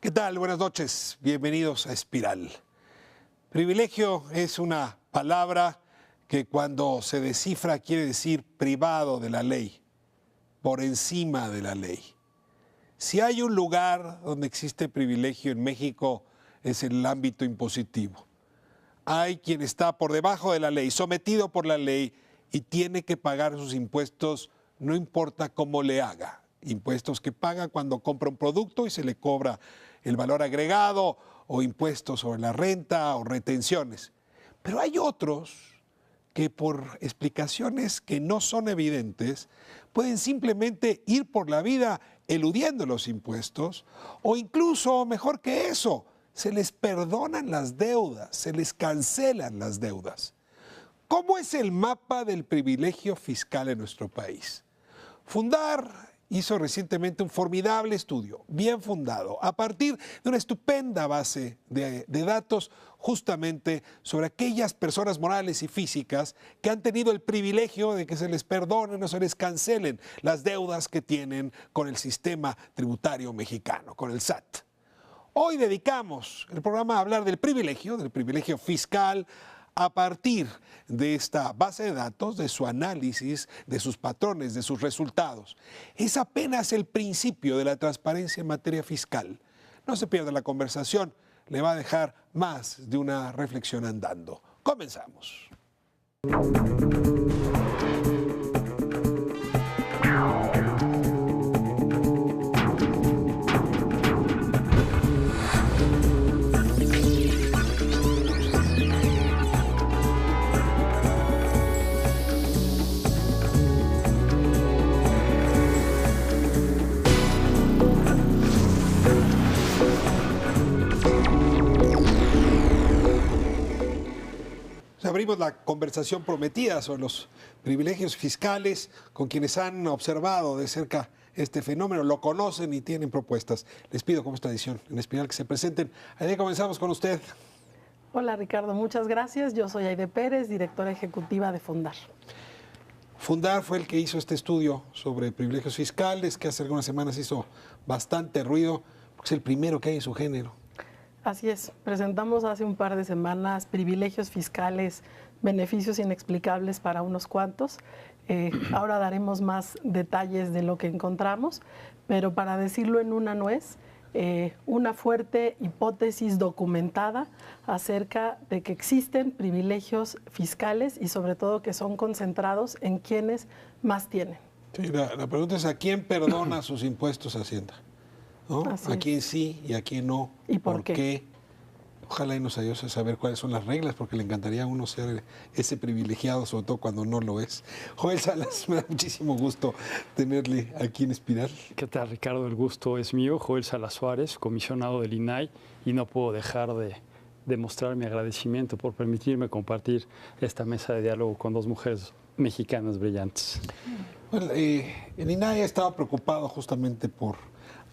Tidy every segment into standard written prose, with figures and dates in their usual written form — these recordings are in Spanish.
¿Qué tal? Buenas noches. Bienvenidos a Espiral. Privilegio es una palabra que cuando se descifra quiere decir privado de la ley, por encima de la ley. Si hay un lugar donde existe privilegio en México es el ámbito impositivo. Hay quien está por debajo de la ley, sometido por la ley y tiene que pagar sus impuestos, no importa cómo le haga. Impuestos que paga cuando compra un producto y se le cobra el valor agregado, o impuestos sobre la renta o retenciones. Pero hay otros que por explicaciones que no son evidentes pueden simplemente ir por la vida eludiendo los impuestos, o incluso, mejor que eso, se les perdonan las deudas, se les cancelan las deudas. ¿Cómo es el mapa del privilegio fiscal en nuestro país? Fundar hizo recientemente un formidable estudio, bien fundado, a partir de una estupenda base de datos justamente sobre aquellas personas morales y físicas que han tenido el privilegio de que se les perdonen o se les cancelen las deudas que tienen con el sistema tributario mexicano, con el SAT. Hoy dedicamos el programa a hablar del privilegio fiscal, a partir de esta base de datos, de su análisis, de sus patrones, de sus resultados. Es apenas el principio de la transparencia en materia fiscal. No se pierda la conversación, le va a dejar más de una reflexión andando. Comenzamos. Abrimos la conversación prometida sobre los privilegios fiscales con quienes han observado de cerca este fenómeno, lo conocen y tienen propuestas. Les pido, como esta edición en Espiral, que se presenten. Aide, comenzamos con usted. Hola Ricardo, muchas gracias. Yo soy Aide Pérez, directora ejecutiva de Fundar. Fundar fue el que hizo este estudio sobre privilegios fiscales, que hace algunas semanas hizo bastante ruido, porque es el primero que hay en su género. Así es, presentamos hace un par de semanas privilegios fiscales, beneficios inexplicables para unos cuantos. Ahora daremos más detalles de lo que encontramos, pero para decirlo en una nuez, una fuerte hipótesis documentada acerca de que existen privilegios fiscales y sobre todo que son concentrados en quienes más tienen. Sí, la pregunta es: ¿a quién perdona sus impuestos Hacienda? ¿No? ¿A quién sí y a quién no? ¿Y por qué? Ojalá y nos ayude a saber cuáles son las reglas, porque le encantaría a uno ser ese privilegiado, sobre todo cuando no lo es. Joel Salas, me da muchísimo gusto tenerle aquí en Espiral. ¿Qué tal, Ricardo? El gusto es mío. Joel Salas Suárez, comisionado del INAI, y no puedo dejar de demostrar mi agradecimiento por permitirme compartir esta mesa de diálogo con dos mujeres mexicanas brillantes. Bueno, el INAI ha estado preocupado justamente por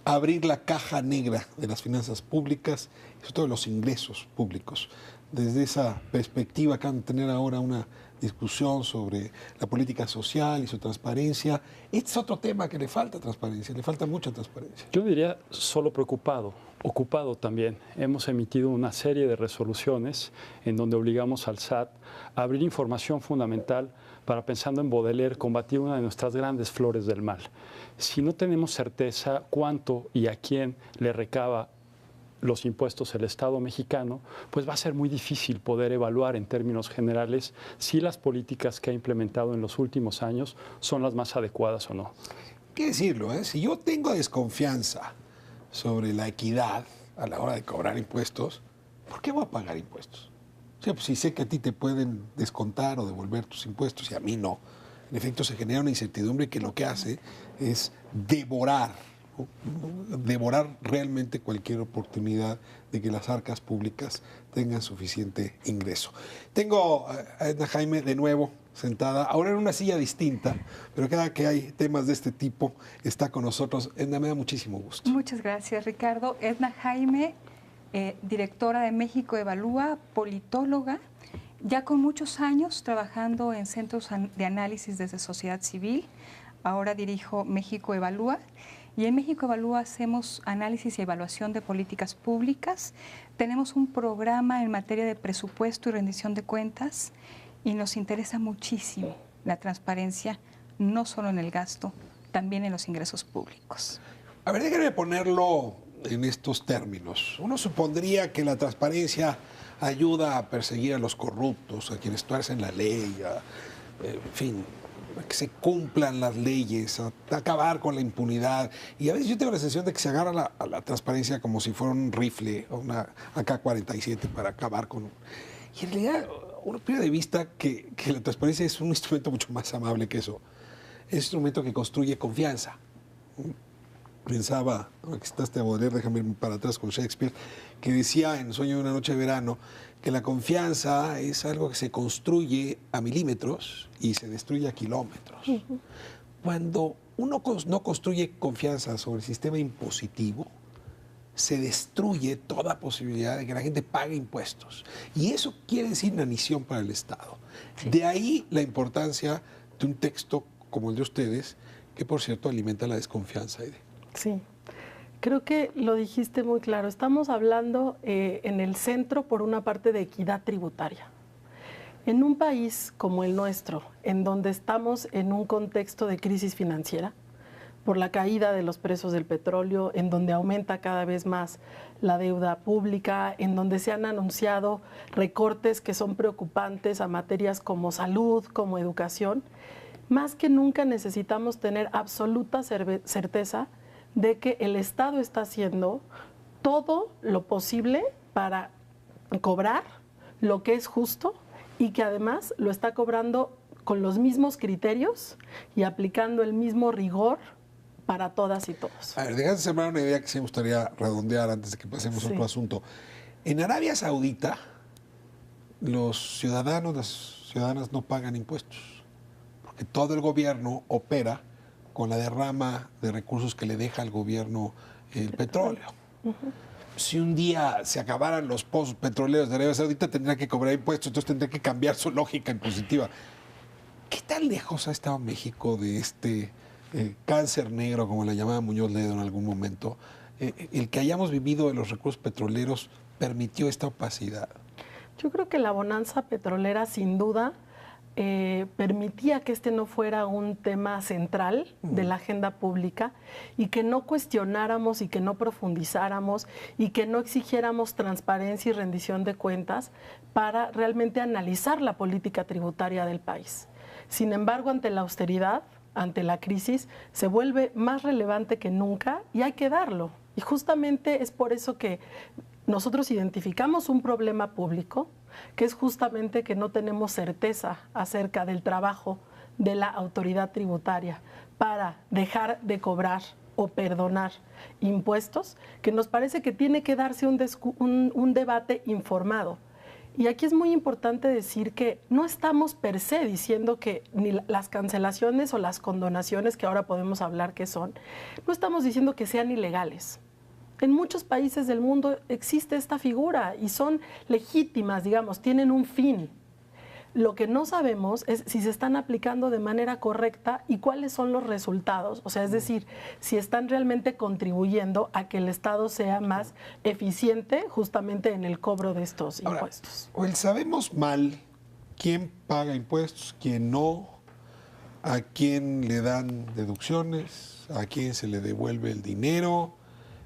abrir la caja negra de las finanzas públicas y sobre todo de los ingresos públicos. Desde esa perspectiva acaban de tener ahora una discusión sobre la política social y su transparencia. Este es otro tema que le falta transparencia, le falta mucha transparencia. Yo diría solo preocupado, ocupado también. Hemos emitido una serie de resoluciones en donde obligamos al SAT a abrir información fundamental para, pensando en Baudelaire, combatir una de nuestras grandes flores del mal. Si no tenemos certeza cuánto y a quién le recaba los impuestos el Estado mexicano, pues va a ser muy difícil poder evaluar en términos generales si las políticas que ha implementado en los últimos años son las más adecuadas o no. Hay que decirlo, si yo tengo desconfianza sobre la equidad a la hora de cobrar impuestos, ¿por qué voy a pagar impuestos? O sea, pues si sé que a ti te pueden descontar o devolver tus impuestos y a mí no, en efecto se genera una incertidumbre que lo que hace es devorar realmente cualquier oportunidad de que las arcas públicas tengan suficiente ingreso. Tengo a Edna Jaime de nuevo sentada, ahora en una silla distinta, pero cada que hay temas de este tipo está con nosotros. Edna, me da muchísimo gusto. Muchas gracias, Ricardo. Edna Jaime, directora de México Evalúa, politóloga, ya con muchos años trabajando en centros de análisis desde sociedad civil. Ahora dirijo México Evalúa Y en México Evalúa hacemos análisis y evaluación de políticas públicas. Tenemos un programa en materia de presupuesto y rendición de cuentas y nos interesa muchísimo la transparencia, no solo en el gasto, también en los ingresos públicos. A ver, déjenme ponerlo en estos términos. Uno supondría que la transparencia ayuda a perseguir a los corruptos, a quienes tuercen la ley, en fin, a que se cumplan las leyes, a acabar con la impunidad. Y a veces yo tengo la sensación de que se agarra a la transparencia como si fuera un rifle o una AK-47 para acabar con... Y en realidad uno pierde de vista que la transparencia es un instrumento mucho más amable que eso. Es un instrumento que construye confianza. Pensaba, ahora que estás a Baudelaire, déjame irme para atrás con Shakespeare, que decía en Sueño de una noche de verano que la confianza es algo que se construye a milímetros y se destruye a kilómetros. Cuando uno no construye confianza sobre el sistema impositivo, se destruye toda posibilidad de que la gente pague impuestos. Y eso quiere decir inanición para el Estado. Sí. De ahí la importancia de un texto como el de ustedes, que por cierto alimenta la desconfianza. Sí, creo que lo dijiste muy claro. Estamos hablando en el centro, por una parte, de equidad tributaria. En un país como el nuestro, en donde estamos en un contexto de crisis financiera, por la caída de los precios del petróleo, en donde aumenta cada vez más la deuda pública, en donde se han anunciado recortes que son preocupantes a materias como salud, como educación, más que nunca necesitamos tener absoluta certeza de que el Estado está haciendo todo lo posible para cobrar lo que es justo y que además lo está cobrando con los mismos criterios y aplicando el mismo rigor para todas y todos. A ver, déjame sembrar una idea que sí me gustaría redondear antes de que pasemos a otro asunto. En Arabia Saudita, los ciudadanos, las ciudadanas no pagan impuestos, porque todo el gobierno opera con la derrama de recursos que le deja al gobierno el petróleo. Si un día se acabaran los pozos petroleros de Arabia Saudita, tendría que cobrar impuestos, entonces tendría que cambiar su lógica impositiva. ¿Qué tan lejos ha estado México de este cáncer negro, como le llamaba Muñoz Ledo en algún momento? El que hayamos vivido de los recursos petroleros permitió esta opacidad. Yo creo que la bonanza petrolera, sin duda, permitía que este no fuera un tema central de la agenda pública y que no cuestionáramos y que no profundizáramos y que no exigiéramos transparencia y rendición de cuentas para realmente analizar la política tributaria del país. Sin embargo, ante la austeridad, ante la crisis, se vuelve más relevante que nunca y hay que darlo. Y justamente es por eso que nosotros identificamos un problema público, que es justamente que no tenemos certeza acerca del trabajo de la autoridad tributaria para dejar de cobrar o perdonar impuestos, que nos parece que tiene que darse un debate informado. Y aquí es muy importante decir que no estamos per se diciendo que ni las cancelaciones o las condonaciones, que ahora podemos hablar que son, no estamos diciendo que sean ilegales. En muchos países del mundo existe esta figura y son legítimas, digamos, tienen un fin. Lo que no sabemos es si se están aplicando de manera correcta y cuáles son los resultados. O sea, es decir, si están realmente contribuyendo a que el Estado sea más eficiente justamente en el cobro de estos impuestos. O sabemos mal quién paga impuestos, quién no, a quién le dan deducciones, a quién se le devuelve el dinero.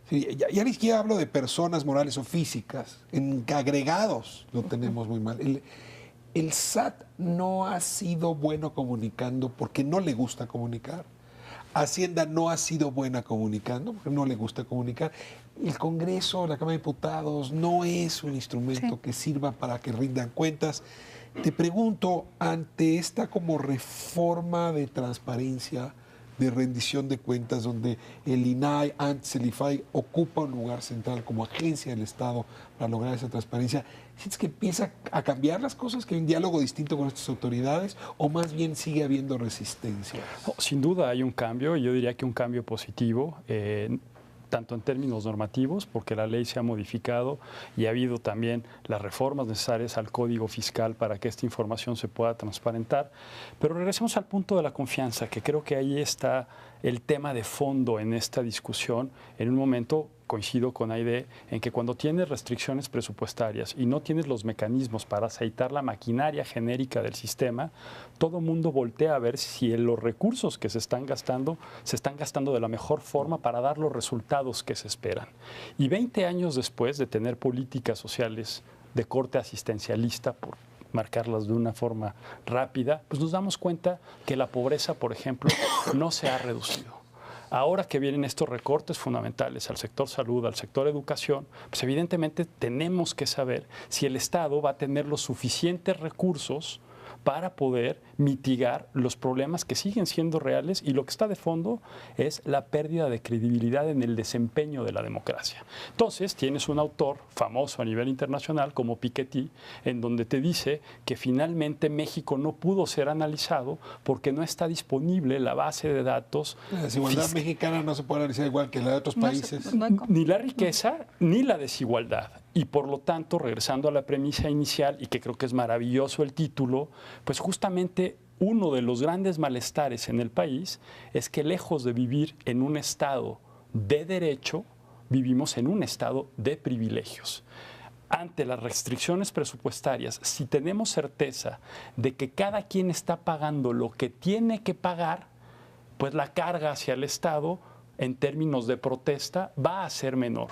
Sí, ya ni siquiera hablo de personas morales o físicas, en agregados lo tenemos muy mal. El SAT no ha sido bueno comunicando porque no le gusta comunicar. Hacienda no ha sido buena comunicando porque no le gusta comunicar. El Congreso, la Cámara de Diputados, no es un instrumento que sirva para que rindan cuentas. Te pregunto, ante esta como reforma de transparencia, de rendición de cuentas, donde el INAI, antes el IFAI, ocupa un lugar central como agencia del Estado para lograr esa transparencia, ¿sientes que empieza a cambiar las cosas, que hay un diálogo distinto con estas autoridades, o más bien sigue habiendo resistencia? Sin duda hay un cambio, yo diría que un cambio positivo. tanto en términos normativos, porque la ley se ha modificado y ha habido también las reformas necesarias al Código Fiscal para que esta información se pueda transparentar. Pero regresemos al punto de la confianza, que creo que ahí está el tema de fondo en esta discusión. En un momento coincido con Aide en que cuando tienes restricciones presupuestarias y no tienes los mecanismos para aceitar la maquinaria genérica del sistema, todo mundo voltea a ver si los recursos que se están gastando de la mejor forma para dar los resultados que se esperan. Y 20 años después de tener políticas sociales de corte asistencialista, por marcarlas de una forma rápida, pues nos damos cuenta que la pobreza, por ejemplo, no se ha reducido. Ahora que vienen estos recortes fundamentales al sector salud, al sector educación, pues evidentemente tenemos que saber si el Estado va a tener los suficientes recursos para poder mitigar los problemas que siguen siendo reales, y lo que está de fondo es la pérdida de credibilidad en el desempeño de la democracia. Entonces, tienes un autor famoso a nivel internacional como Piketty, en donde te dice que finalmente México no pudo ser analizado porque no está disponible la base de datos. La desigualdad mexicana no se puede analizar igual que la de otros países. Ni la riqueza ni la desigualdad. Y por lo tanto, regresando a la premisa inicial, y que creo que es maravilloso el título, pues justamente uno de los grandes malestares en el país es que lejos de vivir en un estado de derecho, vivimos en un estado de privilegios. Ante las restricciones presupuestarias, si tenemos certeza de que cada quien está pagando lo que tiene que pagar, pues la carga hacia el Estado en términos de protesta va a ser menor.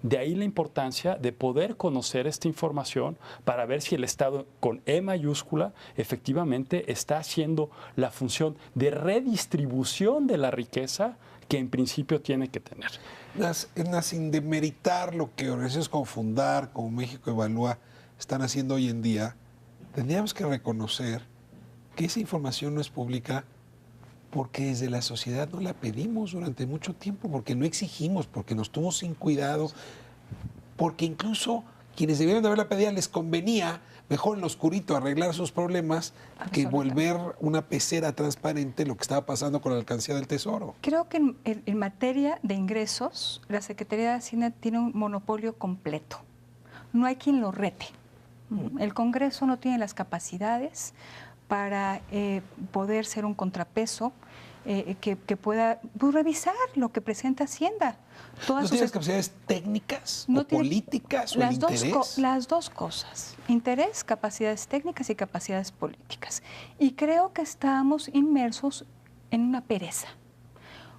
De ahí la importancia de poder conocer esta información para ver si el Estado, con E mayúscula, efectivamente está haciendo la función de redistribución de la riqueza que en principio tiene que tener. Sin demeritar lo que organizaciones como Fundar, como México Evalúa, están haciendo hoy en día, tendríamos que reconocer que esa información no es pública porque desde la sociedad no la pedimos durante mucho tiempo, porque no exigimos, porque nos tuvo sin cuidado, porque incluso quienes debieron de haberla pedido les convenía mejor en lo oscurito arreglar sus problemas que volver una pecera transparente lo que estaba pasando con la alcancía del Tesoro. Creo que en materia de ingresos, la Secretaría de Hacienda tiene un monopolio completo. No hay quien lo rete. El Congreso no tiene las capacidades para poder ser un contrapeso que pueda revisar lo que presenta Hacienda. ¿No tienes capacidades técnicas o políticas o el interés? Las dos cosas. Interés, capacidades técnicas y capacidades políticas. Y creo que estábamos inmersos en una pereza.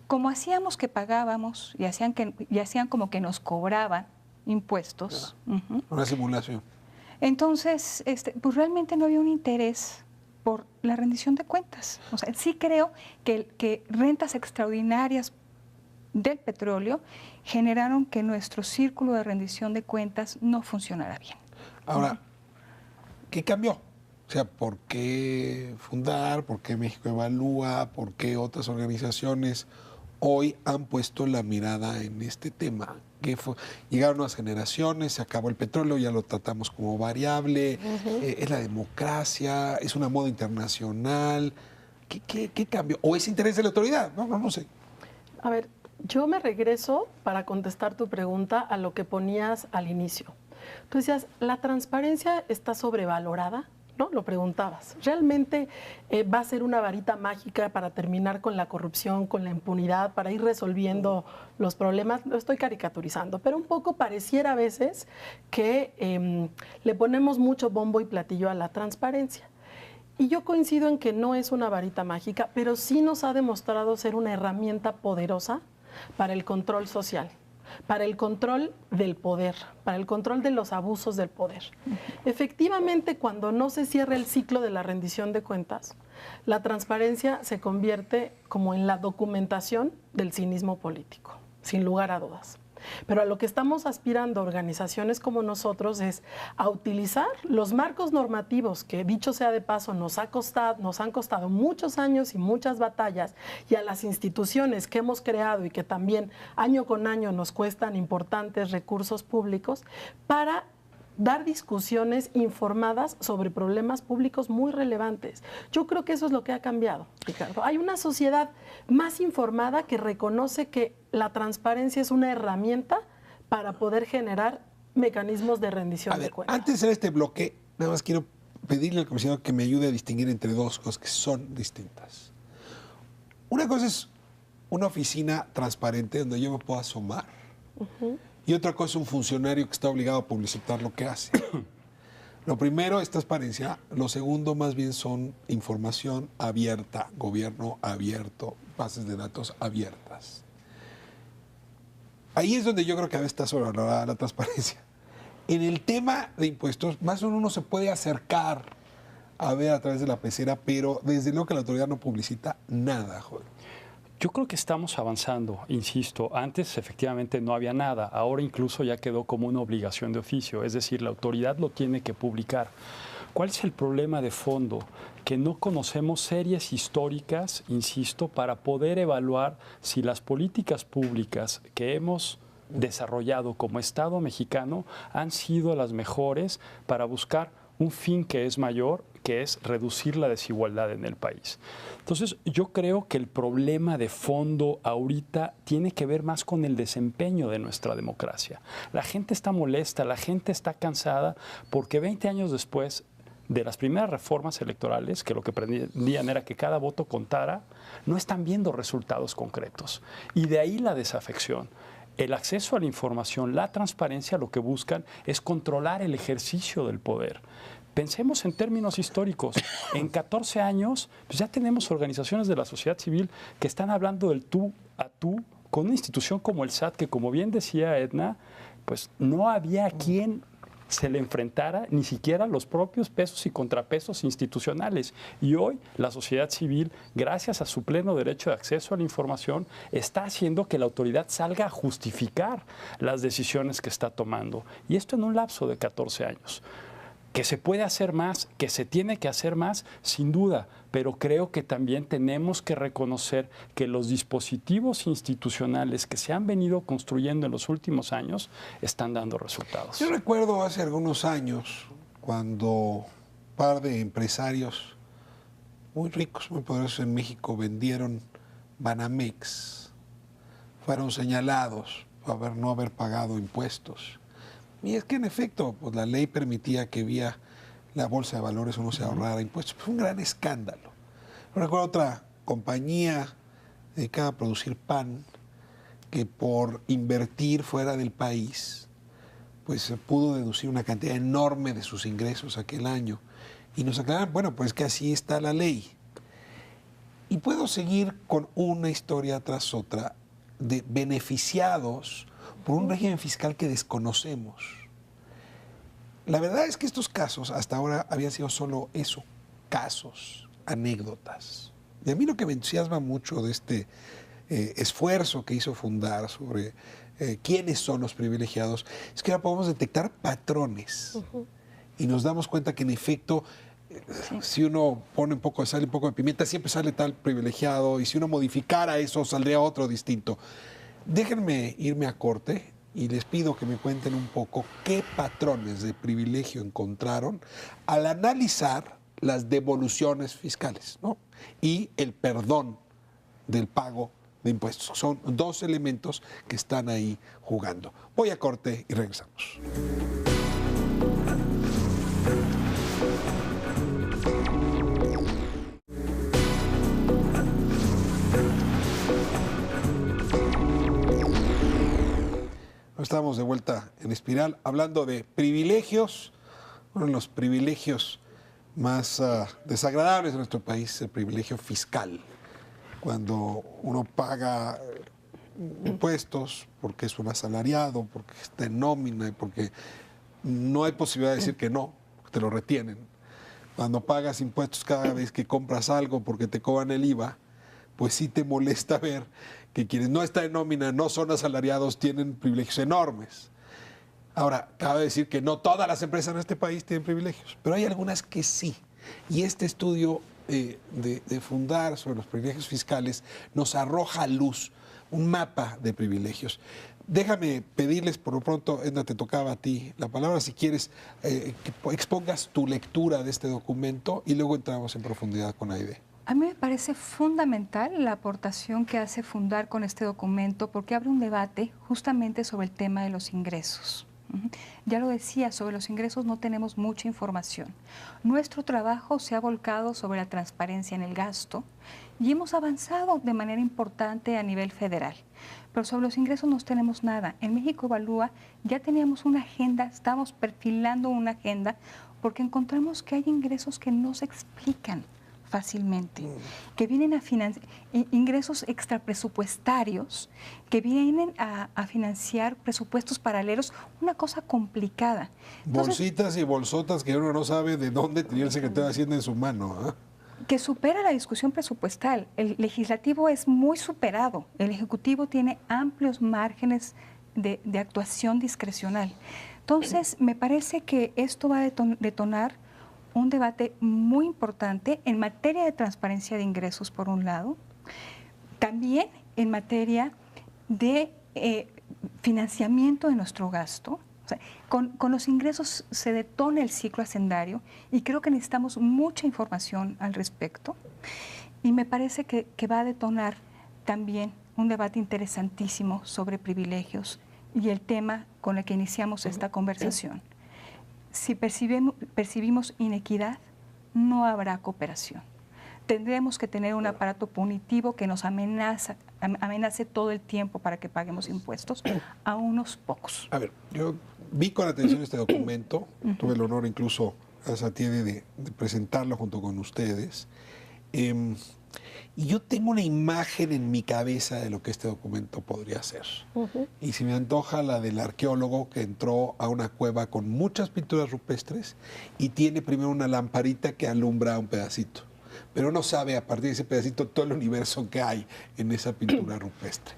Como hacíamos que pagábamos y hacían como que nos cobraban impuestos. Una simulación. Entonces, pues realmente no había un interés por la rendición de cuentas. O sea, sí creo que rentas extraordinarias del petróleo generaron que nuestro círculo de rendición de cuentas no funcionara bien. Ahora, ¿qué cambió? O sea, ¿por qué Fundar? ¿Por qué México Evalúa? ¿Por qué otras organizaciones hoy han puesto la mirada en este tema? Llegaron nuevas generaciones, se acabó el petróleo, ya lo tratamos como variable, es la democracia, es una moda internacional. ¿Qué cambió? ¿O es interés de la autoridad? No sé. A ver, yo me regreso para contestar tu pregunta a lo que ponías al inicio. Tú decías, ¿la transparencia está sobrevalorada? ¿No? Lo preguntabas. ¿Realmente va a ser una varita mágica para terminar con la corrupción, con la impunidad, para ir resolviendo los problemas? Lo estoy caricaturizando, pero un poco pareciera a veces que le ponemos mucho bombo y platillo a la transparencia. Y yo coincido en que no es una varita mágica, pero sí nos ha demostrado ser una herramienta poderosa para el control social, para el control del poder, para el control de los abusos del poder. Efectivamente, cuando no se cierra el ciclo de la rendición de cuentas, la transparencia se convierte como en la documentación del cinismo político, sin lugar a dudas. Pero a lo que estamos aspirando organizaciones como nosotros es a utilizar los marcos normativos que, dicho sea de paso, nos han costado muchos años y muchas batallas, y a las instituciones que hemos creado y que también año con año nos cuestan importantes recursos públicos, para dar discusiones informadas sobre problemas públicos muy relevantes. Yo creo que eso es lo que ha cambiado, Ricardo. Hay una sociedad más informada que reconoce que la transparencia es una herramienta para poder generar mecanismos de rendición de cuentas. Antes de hacer este bloque, nada más quiero pedirle al comisionado que me ayude a distinguir entre dos cosas que son distintas. Una cosa es una oficina transparente donde yo me puedo asomar. Y otra cosa es un funcionario que está obligado a publicitar lo que hace. Lo primero es transparencia, lo segundo más bien son información abierta, gobierno abierto, bases de datos abiertas. Ahí es donde yo creo que a veces está sobrevalorada la transparencia. En el tema de impuestos, más o menos uno se puede acercar a ver a través de la pecera, pero desde luego que la autoridad no publicita nada, joder. Yo creo que estamos avanzando, insisto. Antes efectivamente no había nada, ahora incluso ya quedó como una obligación de oficio, es decir, la autoridad lo tiene que publicar. ¿Cuál es el problema de fondo? Que no conocemos series históricas, insisto, para poder evaluar si las políticas públicas que hemos desarrollado como Estado mexicano han sido las mejores para buscar un fin que es mayor, que es reducir la desigualdad en el país. Entonces, yo creo que el problema de fondo ahorita tiene que ver más con el desempeño de nuestra democracia. La gente está molesta, la gente está cansada, porque 20 años después de las primeras reformas electorales, que lo que pretendían era que cada voto contara, no están viendo resultados concretos. Y de ahí la desafección. El acceso a la información, la transparencia, lo que buscan es controlar el ejercicio del poder. Pensemos en términos históricos. En 14 años, pues ya tenemos organizaciones de la sociedad civil que están hablando del tú a tú con una institución como el SAT, que como bien decía Edna, pues no había quien se le enfrentara ni siquiera los propios pesos y contrapesos institucionales. Y hoy la sociedad civil, gracias a su pleno derecho de acceso a la información, está haciendo que la autoridad salga a justificar las decisiones que está tomando. Y esto en un lapso de 14 años. Que se puede hacer más, que se tiene que hacer más, sin duda, pero creo que también tenemos que reconocer que los dispositivos institucionales que se han venido construyendo en los últimos años están dando resultados. Yo recuerdo hace algunos años cuando un par de empresarios muy ricos, muy poderosos en México vendieron Banamex, fueron señalados por no haber pagado impuestos. Y es que en efecto, pues la ley permitía que vía la bolsa de valores uno se ahorrara impuestos. Fue un gran escándalo. Yo recuerdo otra compañía dedicada a producir pan que por invertir fuera del país, pues se pudo deducir una cantidad enorme de sus ingresos aquel año. Y nos aclararon, bueno, pues que así está la ley. Y puedo seguir con una historia tras otra de beneficiados por un régimen fiscal que desconocemos. La verdad es que estos casos hasta ahora habían sido solo eso, casos, anécdotas. Y a mí lo que me entusiasma mucho de este esfuerzo que hizo Fundar sobre quiénes son los privilegiados es que ahora podemos detectar patrones y nos damos cuenta que en efecto si uno pone un poco de sal y un poco de pimienta siempre sale tal privilegiado y si uno modificara eso saldría otro distinto. Déjenme irme a corte y les pido que me cuenten un poco qué patrones de privilegio encontraron al analizar las devoluciones fiscales, ¿no? Y el perdón del pago de impuestos. Son dos elementos que están ahí jugando. Voy a corte y regresamos. Estamos de vuelta en Espiral hablando de privilegios, uno de los privilegios más desagradables de nuestro país, el privilegio fiscal. Cuando uno paga impuestos porque es un asalariado, porque está en nómina y porque no hay posibilidad de decir que no, te lo retienen. Cuando pagas impuestos cada vez que compras algo porque te cobran el IVA, pues sí te molesta ver que quienes no están en nómina, no son asalariados, tienen privilegios enormes. Ahora, cabe decir que no todas las empresas en este país tienen privilegios, pero hay algunas que sí. Y este estudio de Fundar sobre los privilegios fiscales nos arroja a luz un mapa de privilegios. Déjame pedirles por lo pronto, Edna, te tocaba a ti la palabra, si quieres que expongas tu lectura de este documento y luego entramos en profundidad con Aide. A mí me parece fundamental la aportación que hace Fundar con este documento porque abre un debate justamente sobre el tema de los ingresos. Ya lo decía, sobre los ingresos no tenemos mucha información. Nuestro trabajo se ha volcado sobre la transparencia en el gasto y hemos avanzado de manera importante a nivel federal. Pero sobre los ingresos no tenemos nada. En México Evalúa ya teníamos una agenda, estamos perfilando una agenda porque encontramos que hay ingresos que no se explican fácilmente, que vienen a financiar ingresos extrapresupuestarios, que vienen a financiar presupuestos paralelos, una cosa complicada. Entonces, bolsitas y bolsotas que uno no sabe de dónde tenía el secretario de Hacienda en su mano. Que supera la discusión presupuestal. El legislativo es muy superado, el ejecutivo tiene amplios márgenes de actuación discrecional. Entonces, me parece que esto va a detonar un debate muy importante en materia de transparencia de ingresos, por un lado, también en materia de financiamiento de nuestro gasto. O sea, con los ingresos se detona el ciclo hacendario y creo que necesitamos mucha información al respecto. Y me parece que va a detonar también un debate interesantísimo sobre privilegios y el tema con el que iniciamos esta conversación. Si percibimos inequidad, no habrá cooperación. Tendremos que tener un aparato punitivo que nos amenace todo el tiempo para que paguemos impuestos a unos pocos. A ver, yo vi con atención este documento, tuve el honor incluso, gracias a ti, de presentarlo junto con ustedes. Y yo tengo una imagen en mi cabeza de lo que este documento podría ser. Y se me antoja la del arqueólogo que entró a una cueva con muchas pinturas rupestres y tiene primero una lamparita que alumbra un pedacito. Pero no sabe a partir de ese pedacito todo el universo que hay en esa pintura rupestre.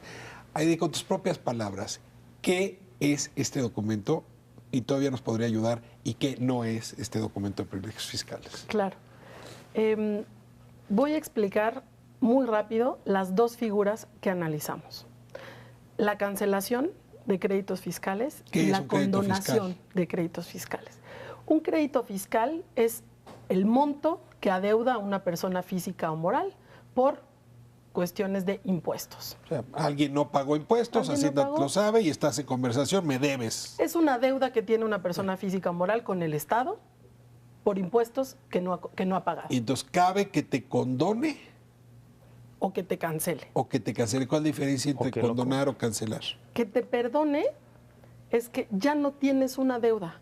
Aide, con tus propias palabras, ¿qué es este documento? Y todavía nos podría ayudar. ¿Y qué no es este documento de privilegios fiscales? Claro. Voy a explicar muy rápido las dos figuras que analizamos. La cancelación de créditos fiscales y la condonación de créditos fiscales. Un crédito fiscal es el monto que adeuda a una persona física o moral por cuestiones de impuestos. O sea, alguien no pagó impuestos, Hacienda lo sabe y estás en conversación, me debes. Es una deuda que tiene una persona física o moral con el Estado por impuestos que no ha pagado. Y entonces, ¿cabe que te condone? O que te cancele. O que te cancele. ¿Cuál es la diferencia entre condonar o cancelar? Que te perdone es que ya no tienes una deuda.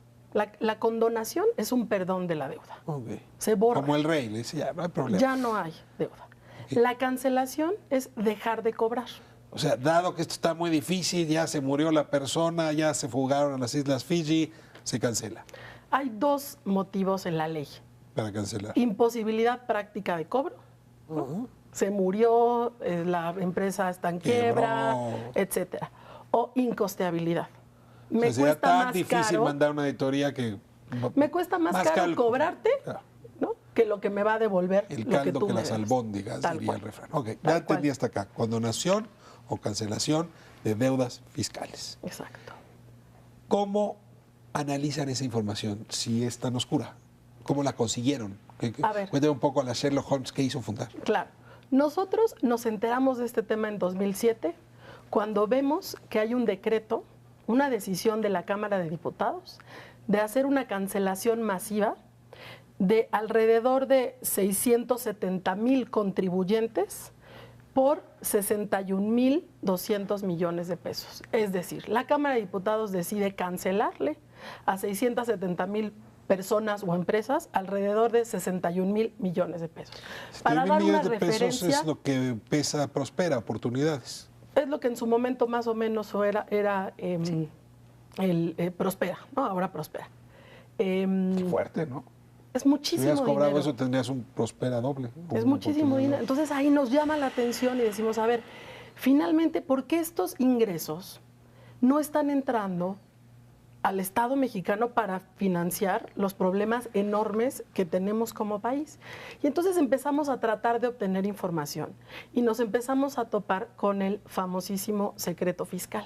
La condonación es un perdón de la deuda. Okay. Se borra. Como el rey, le dice, ya no hay problema. Ya no hay deuda. Okay. La cancelación es dejar de cobrar. O sea, dado que esto está muy difícil, ya se murió la persona, ya se fugaron a las Islas Fiji, se cancela. Hay dos motivos en la ley. Para cancelar. Imposibilidad práctica de cobro. Se murió, la empresa está en quiebra, etcétera. O incosteabilidad. Me cuesta tan más difícil caro, mandar una auditoría que... Me cuesta más caro cobrarte, ¿no?, que lo que me va a devolver el lo caldo que tú que me las debes. albóndigas, Tal diría cual. el refrán. Ok, ya entendí hasta acá. Condonación o cancelación de deudas fiscales. Exacto. ¿Cómo analizan esa información si es tan oscura? ¿Cómo la consiguieron? Cuéntame un poco a la Sherlock Holmes que hizo Fundar. Claro. Nosotros nos enteramos de este tema en 2007 cuando vemos que hay un decreto, una decisión de la Cámara de Diputados de hacer una cancelación masiva de alrededor de 670,000 contribuyentes por 61,200 millones de pesos. Es decir, la Cámara de Diputados decide cancelarle a 670,000 personas o empresas alrededor de 61,000 millones de pesos. Para dar una referencia, pesos es lo que pesa Prospera, oportunidades. Es lo que en su momento más o menos era Prospera, ¿no? Ahora Prospera. Fuerte, ¿no? Es muchísimo dinero. Si hubieras cobrado eso, tendrías un Prospera doble. Es muchísimo dinero. Entonces ahí nos llama la atención y decimos, a ver, finalmente, ¿por qué estos ingresos no están entrando al Estado mexicano para financiar los problemas enormes que tenemos como país? Y entonces empezamos a tratar de obtener información y nos empezamos a topar con el famosísimo secreto fiscal.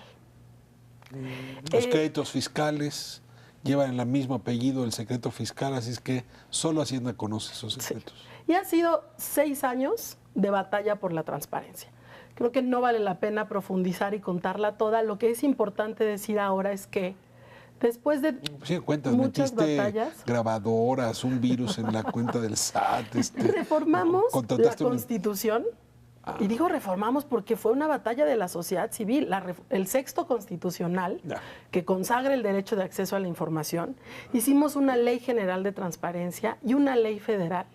Los créditos fiscales llevan el mismo apellido, el secreto fiscal, así es que solo Hacienda conoce esos secretos. Sí. Y ha sido 6 años de batalla por la transparencia. Creo que no vale la pena profundizar y contarla toda. Lo que es importante decir ahora es que después de muchas batallas, grabadoras, un virus en la cuenta del SAT. Reformamos la Constitución. Y digo reformamos porque fue una batalla de la sociedad civil. El sexto constitucional, que consagra el derecho de acceso a la información, hicimos una ley general de transparencia y una ley federal,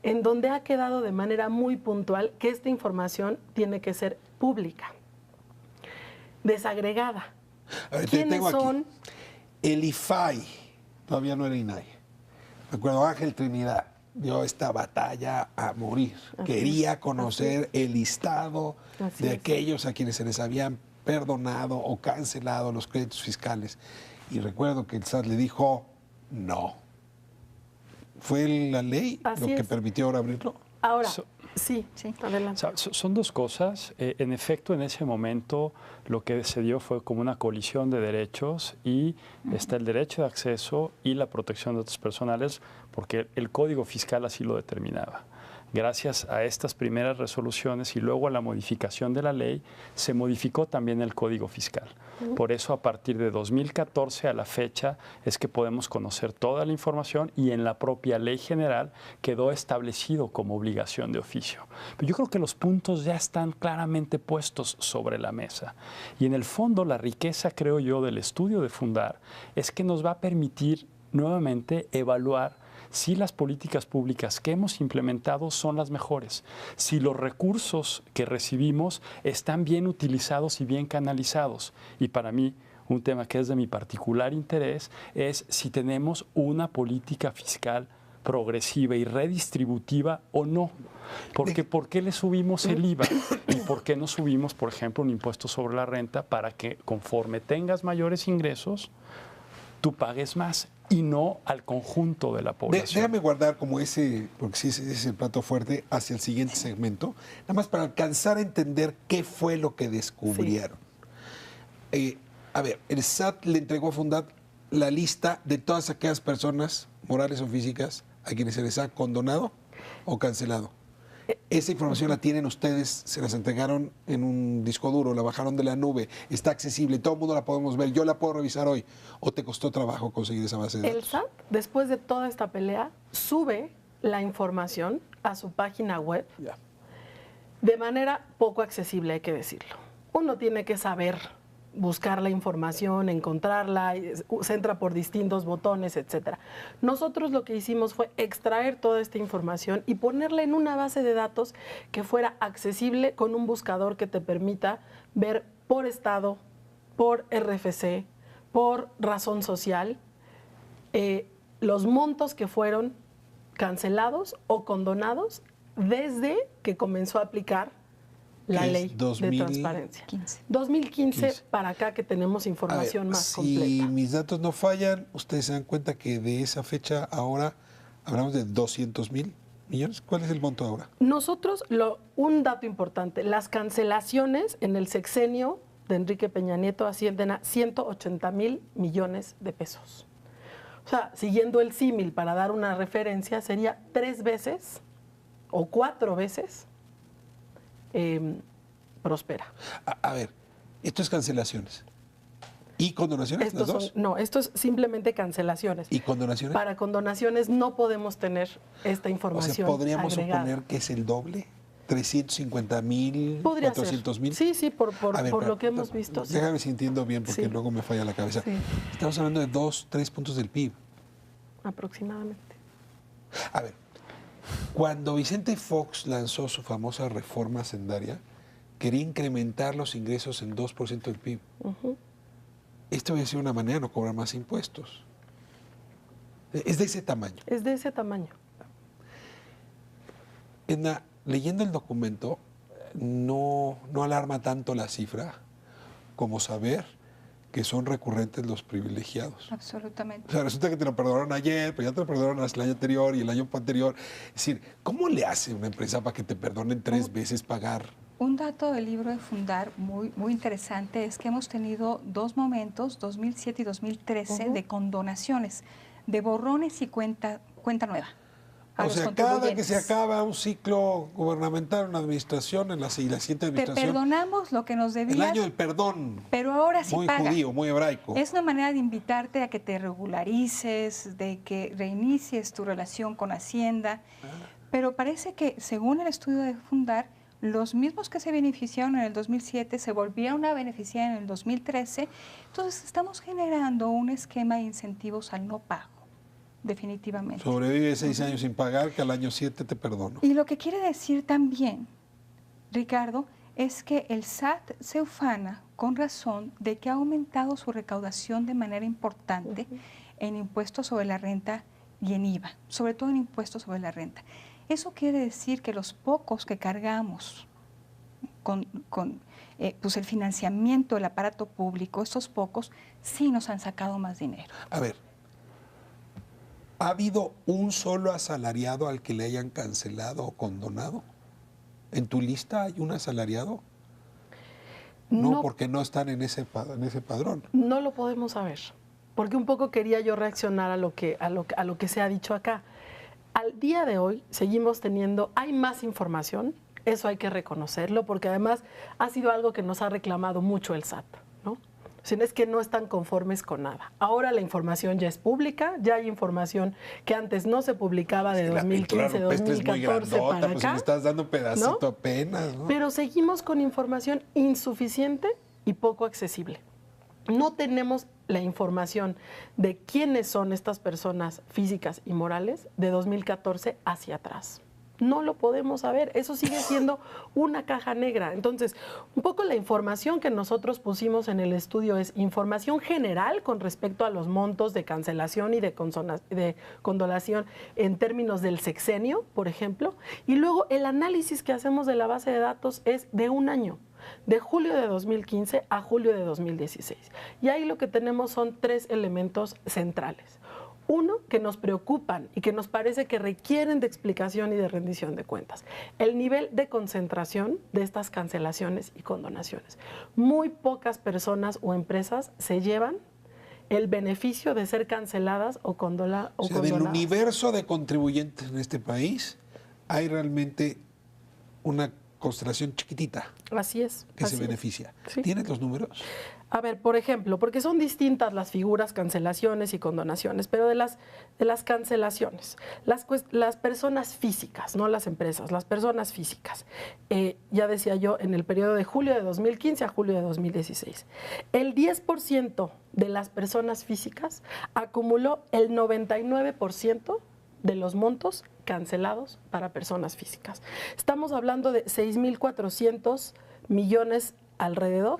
en donde ha quedado de manera muy puntual que esta información tiene que ser pública, desagregada. ¿Quiénes son? El IFAI, todavía no era INAI. Me acuerdo, Ángel Trinidad dio esta batalla a morir. Quería conocer el listado de aquellos a quienes se les habían perdonado o cancelado los créditos fiscales. Y recuerdo que el SAT le dijo no. ¿Fue la ley lo que permitió ahora abrirlo? Ahora, sí, adelante. Son dos cosas. En efecto, en ese momento lo que se dio fue como una colisión de derechos y está el derecho de acceso y la protección de datos personales porque el Código Fiscal así lo determinaba. Gracias a estas primeras resoluciones y luego a la modificación de la ley, se modificó también el Código Fiscal. Por eso, a partir de 2014 a la fecha, es que podemos conocer toda la información y en la propia Ley General quedó establecido como obligación de oficio. Pero yo creo que los puntos ya están claramente puestos sobre la mesa. Y en el fondo, la riqueza, creo yo, del estudio de Fundar es que nos va a permitir nuevamente evaluar si las políticas públicas que hemos implementado son las mejores, si los recursos que recibimos están bien utilizados y bien canalizados. Y para mí, un tema que es de mi particular interés es si tenemos una política fiscal progresiva y redistributiva o no. Porque ¿por qué le subimos el IVA? ¿Y por qué no subimos, por ejemplo, un impuesto sobre la renta para que conforme tengas mayores ingresos, tú pagues más? Y no al conjunto de la población. Déjame guardar como ese, porque sí ese es el plato fuerte, hacia el siguiente segmento, nada más para alcanzar a entender qué fue lo que descubrieron. Sí. A ver, el SAT le entregó a Fundar la lista de todas aquellas personas, morales o físicas, a quienes se les ha condonado o cancelado. Esa información la tienen ustedes, se las entregaron en un disco duro, la bajaron de la nube, está accesible, todo el mundo la podemos ver, yo la puedo revisar hoy. ¿O te costó trabajo conseguir esa base de datos? El SAT, después de toda esta pelea, sube la información a su página web de manera poco accesible, hay que decirlo. Uno tiene que saber buscar la información, encontrarla, se entra por distintos botones, etc. Nosotros lo que hicimos fue extraer toda esta información y ponerla en una base de datos que fuera accesible con un buscador que te permita ver por estado, por RFC, por razón social, los montos que fueron cancelados o condonados desde que comenzó a aplicar la ley de transparencia. 2015 para acá que tenemos información más completa. Si mis datos no fallan, ustedes se dan cuenta que de esa fecha ahora hablamos de 200,000 millones. ¿Cuál es el monto ahora? Nosotros, un dato importante, las cancelaciones en el sexenio de Enrique Peña Nieto ascienden a 180,000 millones de pesos. O sea, siguiendo el símil para dar una referencia, sería 3 veces o 4 veces Prospera. A ver, esto es cancelaciones. ¿Y condonaciones? ¿Las dos? No, esto es simplemente cancelaciones. ¿Y condonaciones? Para condonaciones no podemos tener esta información. O sea, ¿podríamos agregada. suponer que es el doble? ¿350,000? ¿400,000? Sí, por lo que hemos visto. Déjame si entiendo bien porque luego me falla la cabeza. Sí. Estamos hablando de 2-3 puntos del PIB. Aproximadamente. A ver, cuando Vicente Fox lanzó su famosa reforma hacendaria, quería incrementar los ingresos en 2% del PIB. Esto había sido una manera de no cobrar más impuestos. Es de ese tamaño. Es de ese tamaño. Leyendo el documento, no alarma tanto la cifra como saber que son recurrentes los privilegiados. Absolutamente. O sea, resulta que te lo perdonaron ayer, pero ya te lo perdonaron el año anterior y el año anterior. Es decir, ¿cómo le hace una empresa para que te perdonen 3 veces pagar Un dato del libro de Fundar muy interesante es que hemos tenido dos momentos, 2007 y 2013, de condonaciones, de borrones y cuenta nueva. O sea, cada que se acaba un ciclo gubernamental, una administración, en la siguiente administración... Te perdonamos lo que nos debías. El año del perdón. Pero ahora sí paga. Muy judío, muy hebraico. Es una manera de invitarte a que te regularices, de que reinicies tu relación con Hacienda. Pero parece que, según el estudio de Fundar, los mismos que se beneficiaron en el 2007 se volvieron a beneficiar en el 2013. Entonces, estamos generando un esquema de incentivos al no pago, definitivamente. Sobrevive 6 años sin pagar, que al año 7 te perdono. Y lo que quiere decir también, Ricardo, es que el SAT se ufana con razón de que ha aumentado su recaudación de manera importante en impuestos sobre la renta y en IVA, sobre todo en impuestos sobre la renta. Eso quiere decir que los pocos que cargamos con pues el financiamiento del aparato público, estos pocos sí nos han sacado más dinero. A ver, ¿ha habido un solo asalariado al que le hayan cancelado o condonado? ¿En tu lista hay un asalariado? No, porque no están en ese padrón. No lo podemos saber, porque un poco quería yo reaccionar a lo que se ha dicho acá. Al día de hoy seguimos teniendo, hay más información, eso hay que reconocerlo, porque además ha sido algo que nos ha reclamado mucho el SAT, ¿no? O sea, es que no están conformes con nada. Ahora la información ya es pública, ya hay información que antes no se publicaba de 2015, 2014 para acá. Pues si me estás dando un pedacito, ¿no? Apenas, ¿no? Pero seguimos con información insuficiente y poco accesible. No tenemos la información de quiénes son estas personas físicas y morales de 2014 hacia atrás. No lo podemos saber, eso sigue siendo una caja negra. Entonces, un poco la información que nosotros pusimos en el estudio es información general con respecto a los montos de cancelación y de condonación en términos del sexenio, por ejemplo, y luego el análisis que hacemos de la base de datos es de un año, de julio de 2015 a julio de 2016. Y ahí lo que tenemos son 3 elementos centrales. Uno, que nos preocupan y que nos parece que requieren de explicación y de rendición de cuentas. El nivel de concentración de estas cancelaciones y condonaciones. Muy pocas personas o empresas se llevan el beneficio de ser canceladas o condonadas. O sea, del universo de contribuyentes en este país, hay realmente una constelación chiquitita. Así es. Que se beneficia. Sí. ¿Tienes los números? A ver, por ejemplo, porque son distintas las figuras cancelaciones y condonaciones, pero de las cancelaciones, las personas físicas, no las empresas, las personas físicas, ya decía yo, en el periodo de julio de 2015 a julio de 2016, el 10% de las personas físicas acumuló el 99% de los montos cancelados para personas físicas. Estamos hablando de 6.400 millones alrededor,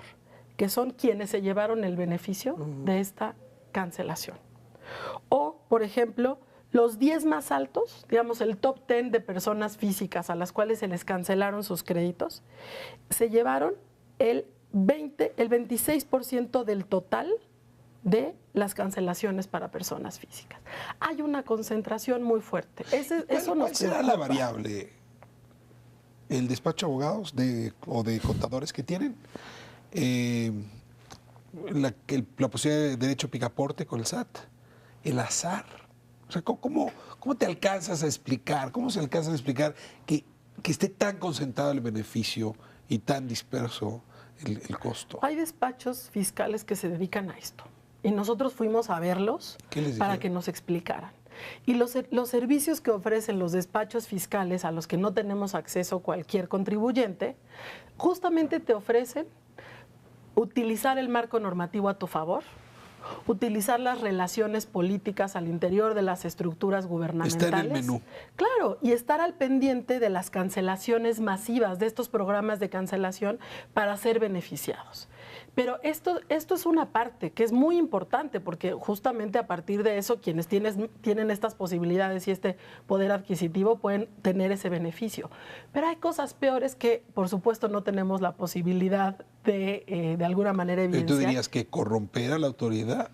que son quienes se llevaron el beneficio de esta cancelación. O, por ejemplo, los 10 más altos, digamos el top 10 de personas físicas a las cuales se les cancelaron sus créditos, se llevaron el 26% del total de las cancelaciones para personas físicas. Hay una concentración muy fuerte. ¿Cuál será la variable? ¿El despacho de abogados o de contadores que tienen? La posibilidad de derecho picaporte con el SAT, el azar. O sea, ¿cómo te alcanzas a explicar? ¿Cómo se alcanza a explicar que esté tan concentrado el beneficio y tan disperso el costo? Hay despachos fiscales que se dedican a esto. Y nosotros fuimos a verlos para que nos explicaran. Y los servicios que ofrecen los despachos fiscales a los que no tenemos acceso cualquier contribuyente, justamente te ofrecen utilizar el marco normativo a tu favor, utilizar las relaciones políticas al interior de las estructuras gubernamentales. Está en el menú. Claro, y estar al pendiente de las cancelaciones masivas, de estos programas de cancelación para ser beneficiados. Pero esto es una parte que es muy importante porque justamente a partir de eso quienes tienen estas posibilidades y este poder adquisitivo pueden tener ese beneficio. Pero hay cosas peores que por supuesto no tenemos la posibilidad de alguna manera evidenciar. ¿Tú dirías que corromper a la autoridad?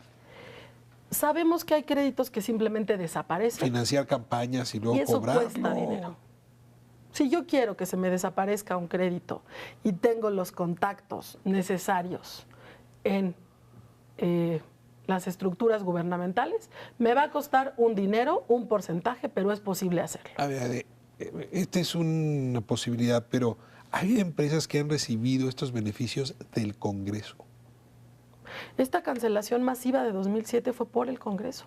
Sabemos que hay créditos que simplemente desaparecen. Financiar campañas y luego y eso cobrar. cuesta dinero. Si yo quiero que se me desaparezca un crédito y tengo los contactos necesarios en las estructuras gubernamentales, me va a costar un dinero, un porcentaje, pero es posible hacerlo. A ver, esta es una posibilidad, pero hay empresas que han recibido estos beneficios del Congreso. Esta cancelación masiva de 2007 fue por el Congreso.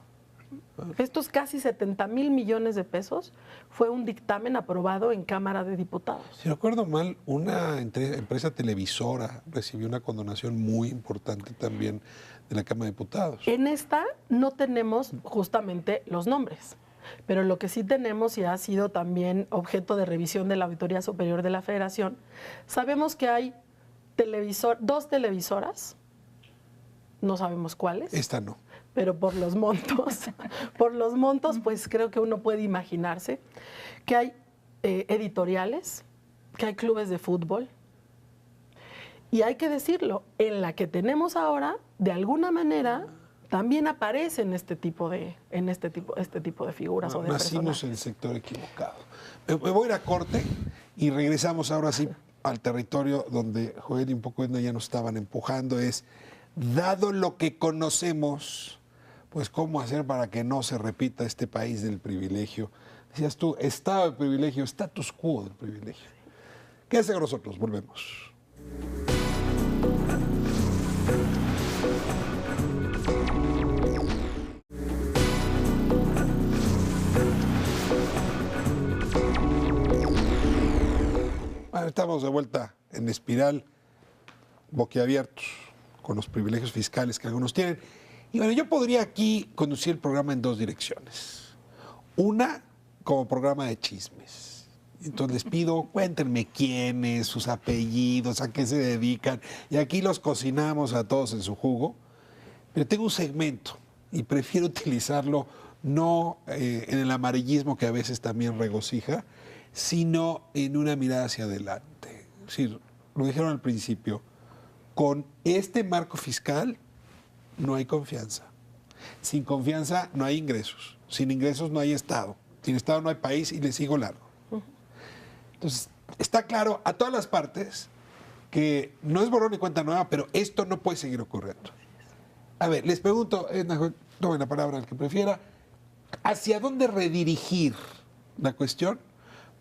Estos casi 70,000 millones de pesos fue un dictamen aprobado en Cámara de Diputados. Si recuerdo mal, una empresa televisora recibió una condonación muy importante también de la Cámara de Diputados. En esta no tenemos justamente los nombres, pero lo que sí tenemos, y ha sido también objeto de revisión de la Auditoría Superior de la Federación, sabemos que hay dos televisoras, no sabemos cuáles. Esta no. Pero por los montos, pues creo que uno puede imaginarse que hay editoriales, que hay clubes de fútbol. Y hay que decirlo, en la que tenemos ahora, de alguna manera, también aparecen este tipo de figuras o de Nacimos personajes. en el sector equivocado. Me voy a ir a corte y regresamos ahora sí al territorio donde Joel y un poco Edna ya nos estaban empujando. Es, dado lo que conocemos, pues cómo hacer para que no se repita este país del privilegio. Decías tú, estado de privilegio, status quo del privilegio. Quédese con nosotros, volvemos. Bueno, estamos de vuelta en Espiral, boquiabiertos con los privilegios fiscales que algunos tienen. Y bueno, yo podría aquí conducir el programa en dos direcciones. Una, como programa de chismes. Entonces les pido, cuéntenme quiénes, sus apellidos, a qué se dedican. Y aquí los cocinamos a todos en su jugo. Pero tengo un segmento y prefiero utilizarlo no en el amarillismo que a veces también regocija, sino en una mirada hacia adelante. Es decir, lo dijeron al principio, con este marco fiscal no hay confianza. Sin confianza no hay ingresos. Sin ingresos no hay Estado. Sin Estado no hay país y le sigo largo. Entonces, está claro a todas las partes que no es borrón ni cuenta nueva, pero esto no puede seguir ocurriendo. A ver, les pregunto, tomen la palabra el que prefiera, ¿hacia dónde redirigir la cuestión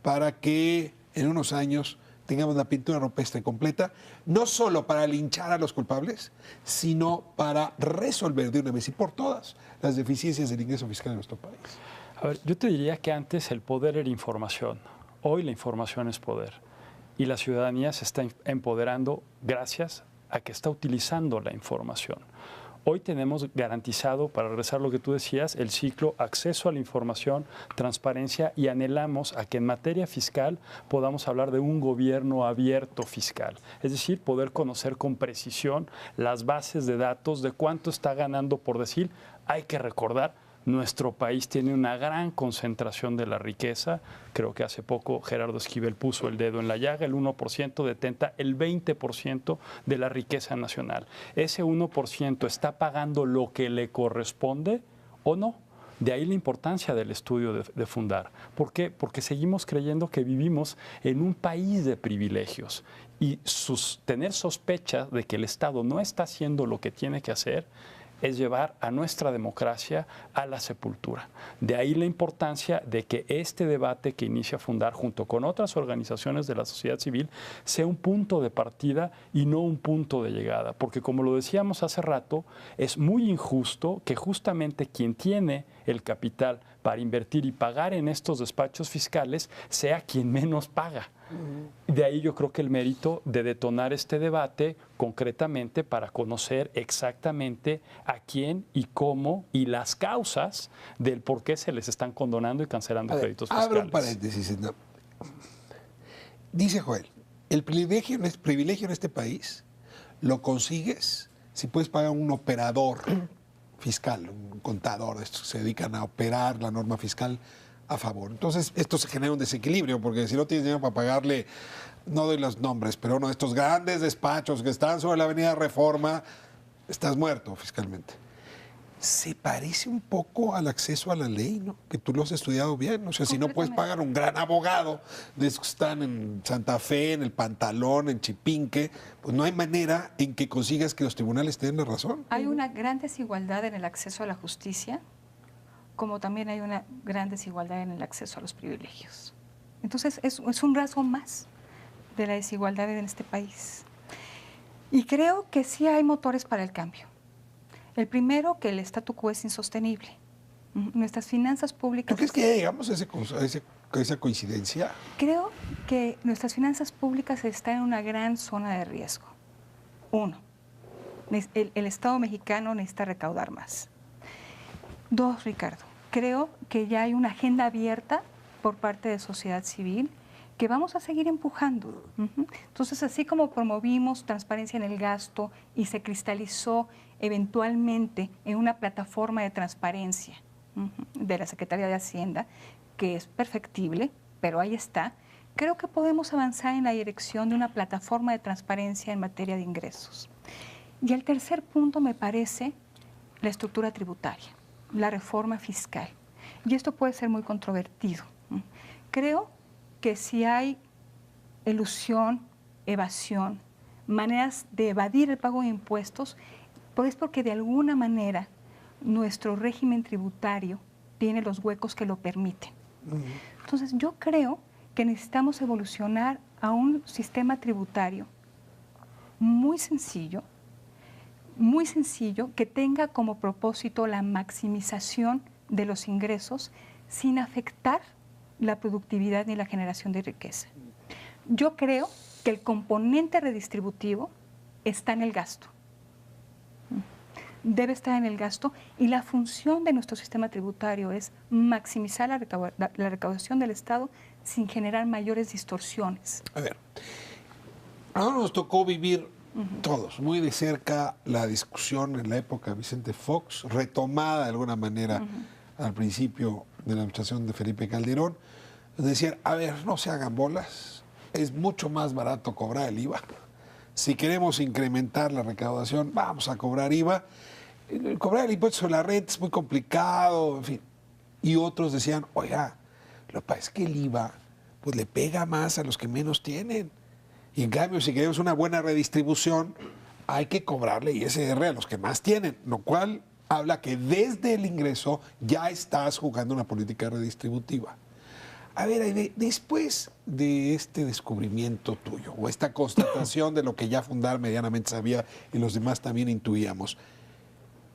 para que en unos años tengamos la pintura rupestre completa, no solo para linchar a los culpables, sino para resolver de una vez y por todas las deficiencias del ingreso fiscal en nuestro país? A ver, yo te diría que antes el poder era información. Hoy la información es poder. Y la ciudadanía se está empoderando gracias a que está utilizando la información. Hoy tenemos garantizado, para regresar a lo que tú decías, el ciclo acceso a la información, transparencia, y anhelamos a que en materia fiscal podamos hablar de un gobierno abierto fiscal. Es decir, poder conocer con precisión las bases de datos de cuánto está ganando, por decir. Hay que recordar, nuestro país tiene una gran concentración de la riqueza. Creo que hace poco Gerardo Esquivel puso el dedo en la llaga. El 1% detenta el 20% de la riqueza nacional. ¿Ese 1% está pagando lo que le corresponde o no? De ahí la importancia del estudio de Fundar. ¿Por qué? Porque seguimos creyendo que vivimos en un país de privilegios y tener sospecha de que el Estado no está haciendo lo que tiene que hacer es llevar a nuestra democracia a la sepultura. De ahí la importancia de que este debate que inicia Fundar junto con otras organizaciones de la sociedad civil sea un punto de partida y no un punto de llegada. Porque como lo decíamos hace rato, es muy injusto que justamente quien tiene el capital para invertir y pagar en estos despachos fiscales sea quien menos paga. De ahí yo creo que el mérito de detonar este debate concretamente para conocer exactamente a quién y cómo y las causas del por qué se les están condonando y cancelando créditos fiscales. Abro un paréntesis. No. Dice Joel, el privilegio en este país lo consigues si puedes pagar un operador fiscal, un contador, estos que se dedican a operar la norma fiscal a favor. Entonces, esto se genera un desequilibrio, porque si no tienes dinero para pagarle, no doy los nombres, pero uno de estos grandes despachos que están sobre la avenida Reforma, estás muerto fiscalmente. se parece un poco al acceso a la ley, ¿no? Que tú lo has estudiado bien. O sea, si no puedes pagar un gran abogado, de esos que están en Santa Fe, en El Pantalón, en Chipinque, pues no hay manera en que consigas que los tribunales te den la razón. Hay una gran desigualdad en el acceso a la justicia, como también hay una gran desigualdad en el acceso a los privilegios. Entonces, es un rasgo más de la desigualdad en este país. Y creo que sí hay motores para el cambio. El primero, que el statu quo es insostenible. Nuestras finanzas públicas... ¿Tú crees que ya llegamos a esa coincidencia? Creo que nuestras finanzas públicas están en una gran zona de riesgo. Uno, el Estado mexicano necesita recaudar más. Dos, Ricardo, creo que ya hay una agenda abierta por parte de sociedad civil que vamos a seguir empujando. Entonces, así como promovimos transparencia en el gasto y se cristalizó eventualmente en una plataforma de transparencia de la Secretaría de Hacienda, que es perfectible, pero ahí está, creo que podemos avanzar en la dirección de una plataforma de transparencia en materia de ingresos. Y el tercer punto me parece la estructura tributaria, la reforma fiscal. Y esto puede ser muy controvertido. Creo que si hay elusión, evasión, maneras de evadir el pago de impuestos, pues porque de alguna manera nuestro régimen tributario tiene los huecos que lo permiten. Entonces yo creo que necesitamos evolucionar a un sistema tributario muy sencillo, que tenga como propósito la maximización de los ingresos sin afectar la productividad ni la generación de riqueza. Yo creo que el componente redistributivo está en el gasto. Debe estar en el gasto y la función de nuestro sistema tributario es maximizar la recaudación del Estado sin generar mayores distorsiones. A ver, ahora nos tocó vivir todos muy de cerca la discusión en la época de Vicente Fox, retomada de alguna manera al principio de la administración de Felipe Calderón. Decían, a ver, no se hagan bolas, es mucho más barato cobrar el IVA. Si queremos incrementar la recaudación, vamos a cobrar IVA. Cobrar el impuesto sobre la renta es muy complicado, en fin. Y otros decían, oiga, lo que pasa es que el IVA pues le pega más a los que menos tienen. Y en cambio, si queremos una buena redistribución, hay que cobrarle ISR a los que más tienen, lo cual habla que desde el ingreso ya estás jugando una política redistributiva. A ver, Aide, después de este descubrimiento tuyo, o esta constatación de lo que ya Fundar medianamente sabía y los demás también intuíamos,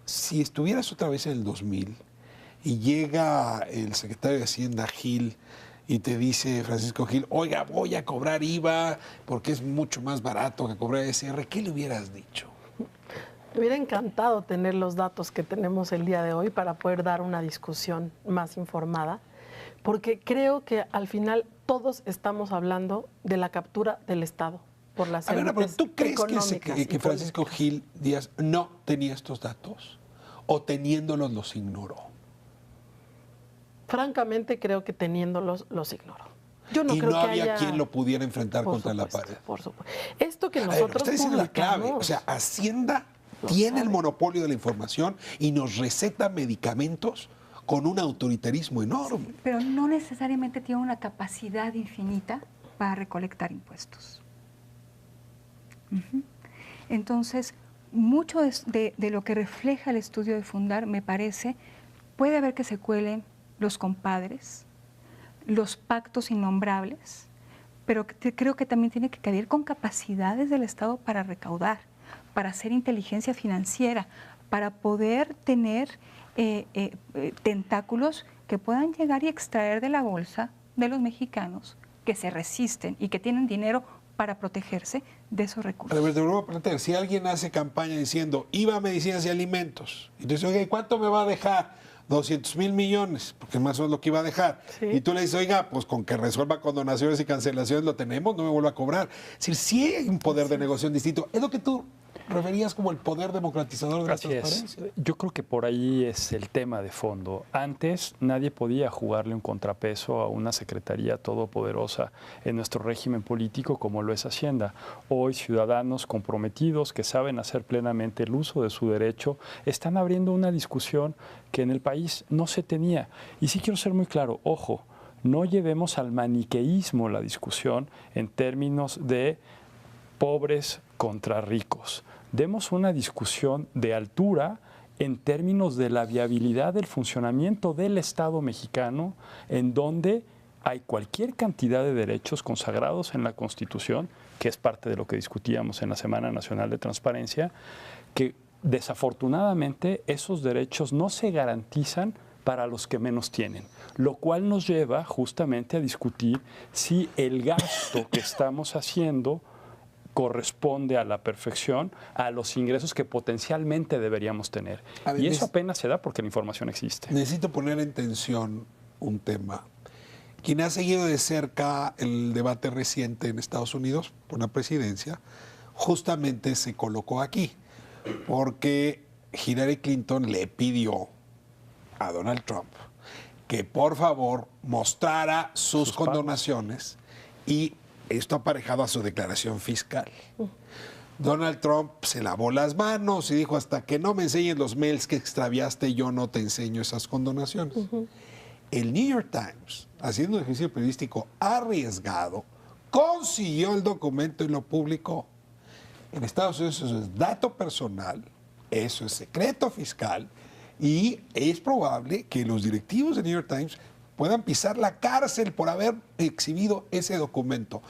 si estuvieras otra vez en el 2000 y llega el secretario de Hacienda Gil y te dice Francisco Gil, oiga, voy a cobrar IVA porque es mucho más barato que cobrar ISR, ¿qué le hubieras dicho? Me hubiera encantado tener los datos que tenemos el día de hoy para poder dar una discusión más informada, porque creo que al final todos estamos hablando de la captura del Estado por las élites económicas. ¿Tú crees que Francisco Gil Díaz no tenía estos datos? ¿O teniéndolos los ignoró? Francamente, creo que teniéndolos los ignoró. Yo no y creo no que había haya... quien lo pudiera enfrentar Por contra supuesto, la pared. por supuesto. Esto que nosotros está diciendo la clave. publicamos, O sea, Hacienda tiene el monopolio de la información y nos receta medicamentos con un autoritarismo enorme. Sí, pero no necesariamente tiene una capacidad infinita para recolectar impuestos. Entonces, mucho de lo que refleja el estudio de Fundar, me parece, puede haber que se cuelen los compadres, los pactos innombrables, pero creo que también tiene que caber con capacidades del Estado para recaudar, para hacer inteligencia financiera, para poder tener tentáculos que puedan llegar y extraer de la bolsa de los mexicanos que se resisten y que tienen dinero para protegerse de esos recursos. Pero te vuelvo a plantear, si alguien hace campaña diciendo IVA, medicinas y alimentos, y tú dices, oiga, ¿cuánto me va a dejar? 200,000 millones, porque más o menos lo que iba a dejar. Sí. Y tú le dices, oiga, pues con que resuelva condonaciones y cancelaciones lo tenemos, no me vuelva a cobrar. Es decir, sí hay un poder de negociación distinto. Es lo que tú referías como el poder democratizador de la transparencia. Yo creo que por ahí es el tema de fondo. Antes nadie podía jugarle un contrapeso a una secretaría todopoderosa en nuestro régimen político como lo es Hacienda. Hoy ciudadanos comprometidos que saben hacer plenamente el uso de su derecho están abriendo una discusión que en el país no se tenía. Y sí quiero ser muy claro, ojo, no llevemos al maniqueísmo la discusión en términos de pobres contra ricos. Demos una discusión de altura en términos de la viabilidad del funcionamiento del Estado mexicano, en donde hay cualquier cantidad de derechos consagrados en la Constitución, que es parte de lo que discutíamos en la Semana Nacional de Transparencia, que desafortunadamente esos derechos no se garantizan para los que menos tienen, lo cual nos lleva justamente a discutir si el gasto que estamos haciendo corresponde a la perfección a los ingresos que potencialmente deberíamos tener. Ver, y eso apenas se da porque la información existe. Necesito poner en tensión un tema. Quien ha seguido de cerca el debate reciente en Estados Unidos por la presidencia, justamente se colocó aquí, porque Hillary Clinton le pidió a Donald Trump que por favor mostrara sus condonaciones y esto aparejado a su declaración fiscal. Donald Trump se lavó las manos y dijo, hasta que no me enseñes los mails que extraviaste, yo no te enseño esas condonaciones. El New York Times, haciendo un ejercicio periodístico arriesgado, consiguió el documento y lo publicó. En Estados Unidos eso es dato personal, eso es secreto fiscal, y es probable que los directivos del New York Times puedan pisar la cárcel por haber exhibido ese documento.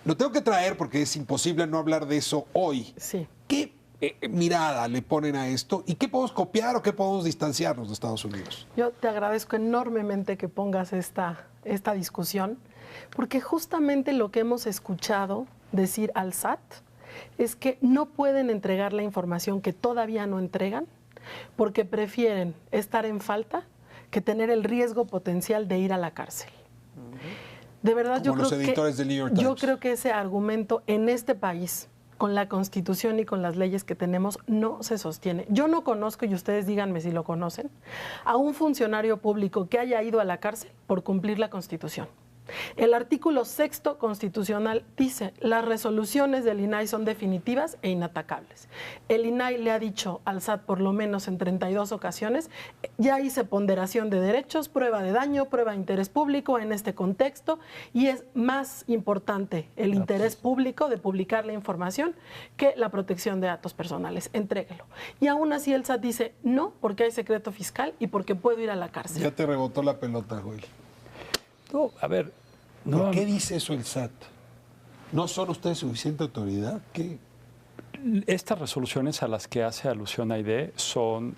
Lo tengo que traer porque es imposible no hablar de eso hoy. Sí. ¿Qué mirada le ponen a esto y qué podemos copiar o qué podemos distanciarnos de Estados Unidos? Yo te agradezco enormemente que pongas esta discusión, porque justamente lo que hemos escuchado decir al SAT es que no pueden entregar la información que todavía no entregan porque prefieren estar en falta que tener el riesgo potencial de ir a la cárcel. De verdad, yo creo que ese argumento en este país, con la Constitución y con las leyes que tenemos, no se sostiene. Yo no conozco, y ustedes díganme si lo conocen, a un funcionario público que haya ido a la cárcel por cumplir la Constitución. El artículo 6º constitucional dice, las resoluciones del INAI son definitivas e inatacables. El INAI le ha dicho al SAT por lo menos en 32 ocasiones, ya hice ponderación de derechos, prueba de daño, prueba de interés público en este contexto, y es más importante el interés público de publicar la información que la protección de datos personales. Entréguelo. Y aún así el SAT dice, no, porque hay secreto fiscal y porque puedo ir a la cárcel. Ya te rebotó la pelota, güey. No, a ver. ¿Por qué dice eso el SAT? ¿No son ustedes suficiente autoridad? ¿Qué? Estas resoluciones a las que hace alusión Aide son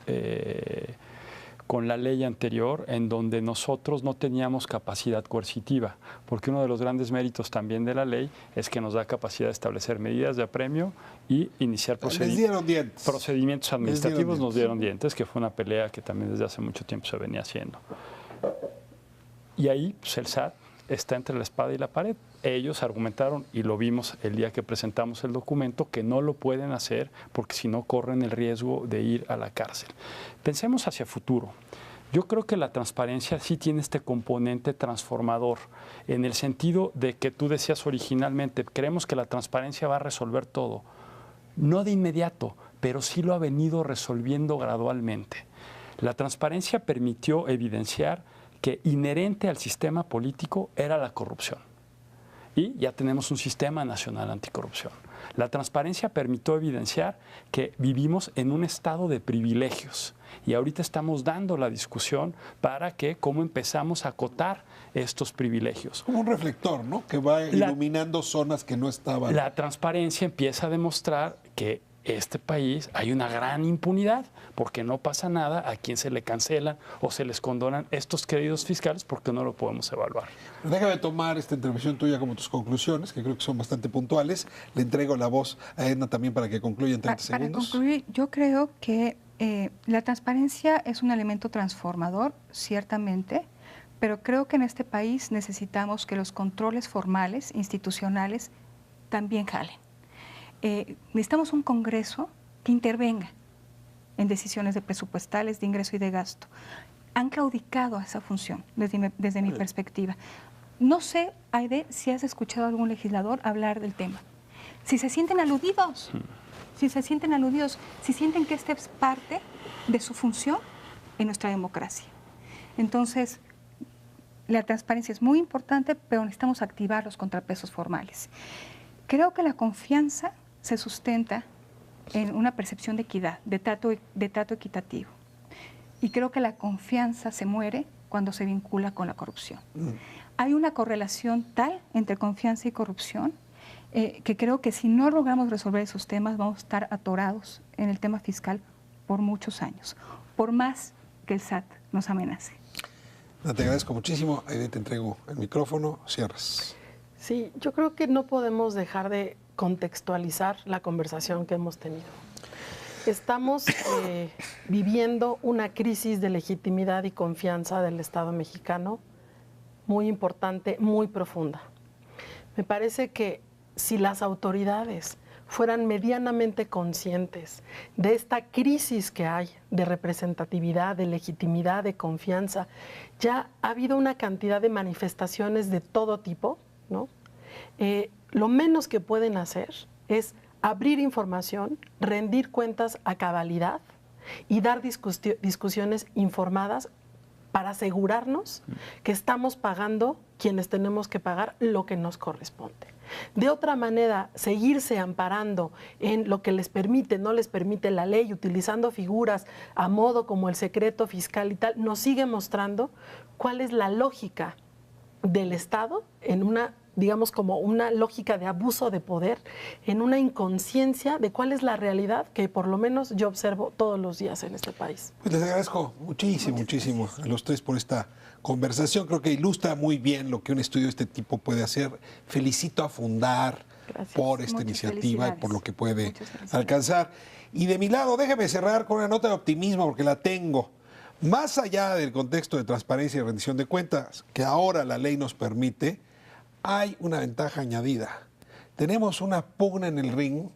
con la ley anterior, en donde nosotros no teníamos capacidad coercitiva, porque uno de los grandes méritos también de la ley es que nos da capacidad de establecer medidas de apremio y iniciar procedimientos administrativos. Nos dieron dientes, que fue una pelea que también desde hace mucho tiempo se venía haciendo. Y ahí pues, el SAT está entre la espada y la pared. Ellos argumentaron, y lo vimos el día que presentamos el documento, que no lo pueden hacer porque si no corren el riesgo de ir a la cárcel. Pensemos hacia futuro. Yo creo que la transparencia sí tiene este componente transformador, en el sentido de que tú decías originalmente, creemos que la transparencia va a resolver todo. No de inmediato, pero sí lo ha venido resolviendo gradualmente. La transparencia permitió evidenciar que inherente al sistema político era la corrupción. Y ya tenemos un sistema nacional anticorrupción. La transparencia permitió evidenciar que vivimos en un estado de privilegios y ahorita estamos dando la discusión para que cómo empezamos a acotar estos privilegios. Como un reflector, ¿no? Que va iluminando zonas que no estaban. La transparencia empieza a demostrar que este país hay una gran impunidad porque no pasa nada a quien se le cancelan o se les condonan estos créditos fiscales porque no lo podemos evaluar. Déjame tomar esta intervención tuya como tus conclusiones, que creo que son bastante puntuales. Le entrego la voz a Edna también para que concluya en 30 segundos. Para concluir, yo creo que la transparencia es un elemento transformador, ciertamente, pero creo que en este país necesitamos que los controles formales, institucionales, también jalen. necesitamos un Congreso que intervenga en decisiones de presupuestales, de ingreso y de gasto. Han claudicado a esa función desde mi perspectiva. No sé, Aide, si has escuchado a algún legislador hablar del tema. Si se sienten aludidos, si sienten que esta es parte de su función en nuestra democracia. Entonces, la transparencia es muy importante, pero necesitamos activar los contrapesos formales. Creo que la confianza se sustenta en una percepción de equidad, de trato equitativo. Y creo que la confianza se muere cuando se vincula con la corrupción. Hay una correlación tal entre confianza y corrupción que creo que si no logramos resolver esos temas vamos a estar atorados en el tema fiscal por muchos años, por más que el SAT nos amenace. Te agradezco muchísimo. Aide, te entrego el micrófono. Cierras. Sí, yo creo que no podemos dejar de contextualizar la conversación que hemos tenido. Estamos viviendo una crisis de legitimidad y confianza del Estado mexicano muy importante, muy profunda. Me parece que si las autoridades fueran medianamente conscientes de esta crisis que hay de representatividad, de legitimidad, de confianza, ya ha habido una cantidad de manifestaciones de todo tipo, ¿no? Lo menos que pueden hacer es abrir información, rendir cuentas a cabalidad y dar discusiones informadas para asegurarnos que estamos pagando quienes tenemos que pagar lo que nos corresponde. De otra manera, seguirse amparando en lo que les permite, no les permite la ley, utilizando figuras a modo como el secreto fiscal y tal, nos sigue mostrando cuál es la lógica del Estado en una, digamos, como una lógica de abuso de poder, en una inconsciencia de cuál es la realidad que por lo menos yo observo todos los días en este país. Pues les agradezco muchísimo a los tres por esta conversación. Creo que ilustra muy bien lo que un estudio de este tipo puede hacer. Felicito a Fundar por esta iniciativa y por lo que puede alcanzar. Y de mi lado, déjeme cerrar con una nota de optimismo porque la tengo. Más allá del contexto de transparencia y rendición de cuentas que ahora la ley nos permite, hay una ventaja añadida. Tenemos una pugna en el ring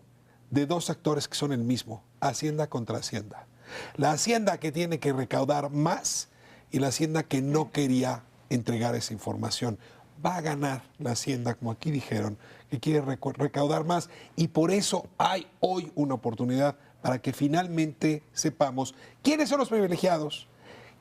de dos actores que son el mismo, Hacienda contra Hacienda. La Hacienda que tiene que recaudar más y la Hacienda que no quería entregar esa información. Va a ganar la Hacienda, como aquí dijeron, que quiere recaudar más y por eso hay hoy una oportunidad para que finalmente sepamos quiénes son los privilegiados,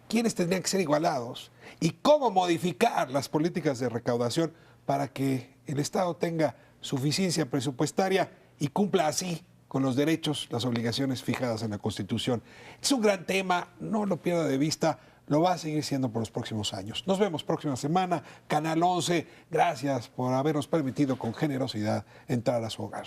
quiénes tendrían que ser igualados y cómo modificar las políticas de recaudación para que el Estado tenga suficiencia presupuestaria y cumpla así con los derechos, las obligaciones fijadas en la Constitución. Es un gran tema, no lo pierda de vista, lo va a seguir siendo por los próximos años. Nos vemos próxima semana, Canal 11. Gracias por habernos permitido con generosidad entrar a su hogar.